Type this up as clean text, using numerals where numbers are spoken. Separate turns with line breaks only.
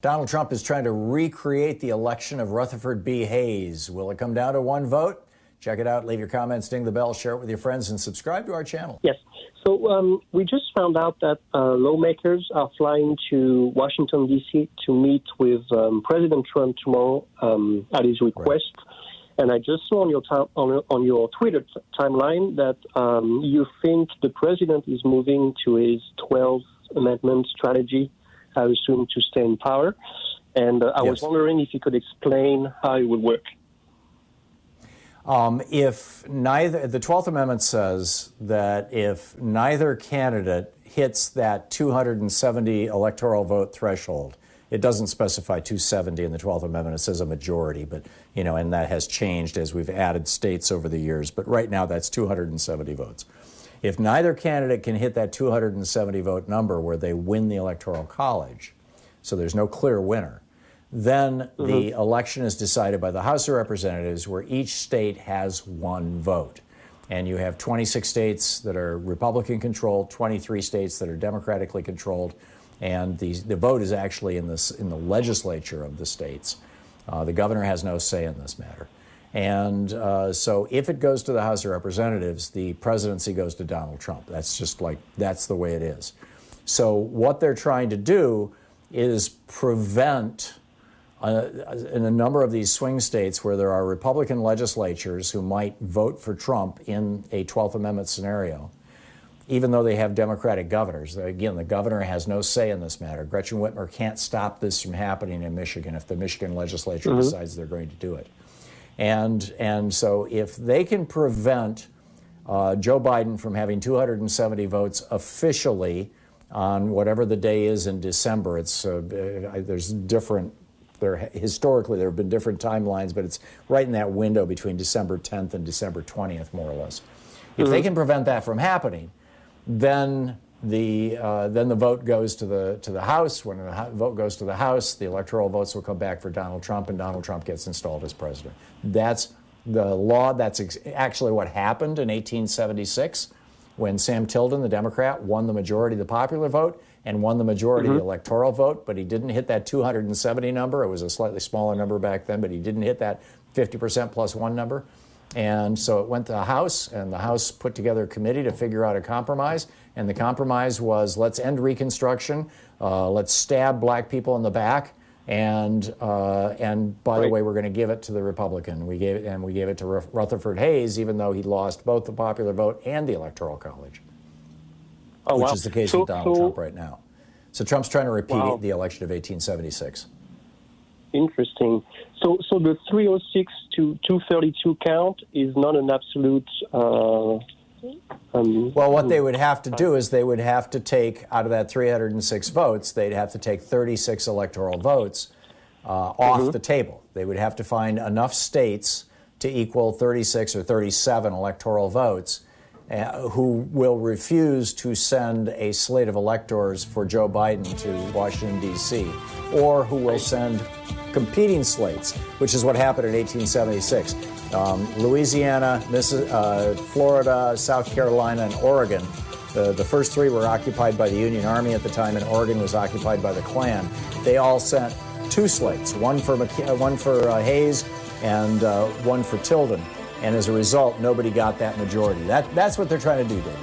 Donald Trump is trying to recreate the election of Rutherford B. Hayes. Will it come down to one vote? Check it out. Leave your comments, ding the bell, share it with your friends, and subscribe to our channel.
Yes. So we just found out that lawmakers are flying to Washington, D.C. to meet with President Trump tomorrow at his request. Right. And I just saw on your Twitter timeline that you think the president is moving to his 12th Amendment strategy, I assume, to stay in power. And I was wondering if you could explain how it would work.
If neither, the 12th Amendment says that if neither candidate hits that 270 electoral vote threshold, it doesn't specify 270 in the 12th Amendment. It says a majority, but, you know, and that has changed as we've added states over the years. But right now, that's 270 votes. If neither candidate can hit that 270 vote number where they win the Electoral College, so there's no clear winner, then the election is decided by the House of Representatives, where each state has one vote. And you have 26 states that are Republican-controlled, 23 states that are Democratically controlled, and the vote is actually in the legislature of the states. The governor has no say in this matter. And so if it goes to the House of Representatives, the presidency goes to Donald Trump. That's just like, that's the way it is. So what they're trying to do is prevent, in a number of these swing states where there are Republican legislatures who might vote for Trump in a 12th Amendment scenario, even though they have Democratic governors. Again, the governor has no say in this matter. Gretchen Whitmer can't stop this from happening in Michigan if the Michigan legislature decides they're going to do it. And so if they can prevent Joe Biden from having 270 votes officially on whatever the day is in December, it's there's different. Historically, there have been different timelines, but it's right in that window between December 10th and December 20th, more or less. If they can prevent that from happening, then the vote goes to the House. When the vote goes to the House, the electoral votes will come back for Donald Trump, and Donald Trump gets installed as president. That's the law. That's actually what happened in 1876 when Sam Tilden, the Democrat, won the majority of the popular vote and won the majority of the electoral vote, but he didn't hit that 270 number. It was a slightly smaller number back then, but he didn't hit that 50% plus one number. And so it went to the House, and the House put together a committee to figure out a compromise. And the compromise was, let's end Reconstruction, let's stab black people in the back, and by the way, we're going to give it to the Republican. We gave it to Rutherford Hayes, even though he lost both the popular vote and the Electoral College, which is the case with Donald Trump right now. So Trump's trying to repeat the election of 1876.
Interesting. So the 306 to 232 count is not an absolute.
Well, what they would have to do is they would have to take, out of that 306 votes, they'd have to take 36 electoral votes off the table. They would have to find enough states to equal 36 or 37 electoral votes who will refuse to send a slate of electors for Joe Biden to Washington, D.C., or who will send competing slates, which is what happened in 1876. Louisiana, Florida, South Carolina, and Oregon. The first three were occupied by the Union Army at the time, and Oregon was occupied by the Klan. They all sent two slates, one for Hayes and one for Tilden. And as a result, nobody got that majority. That's what they're trying to do, David.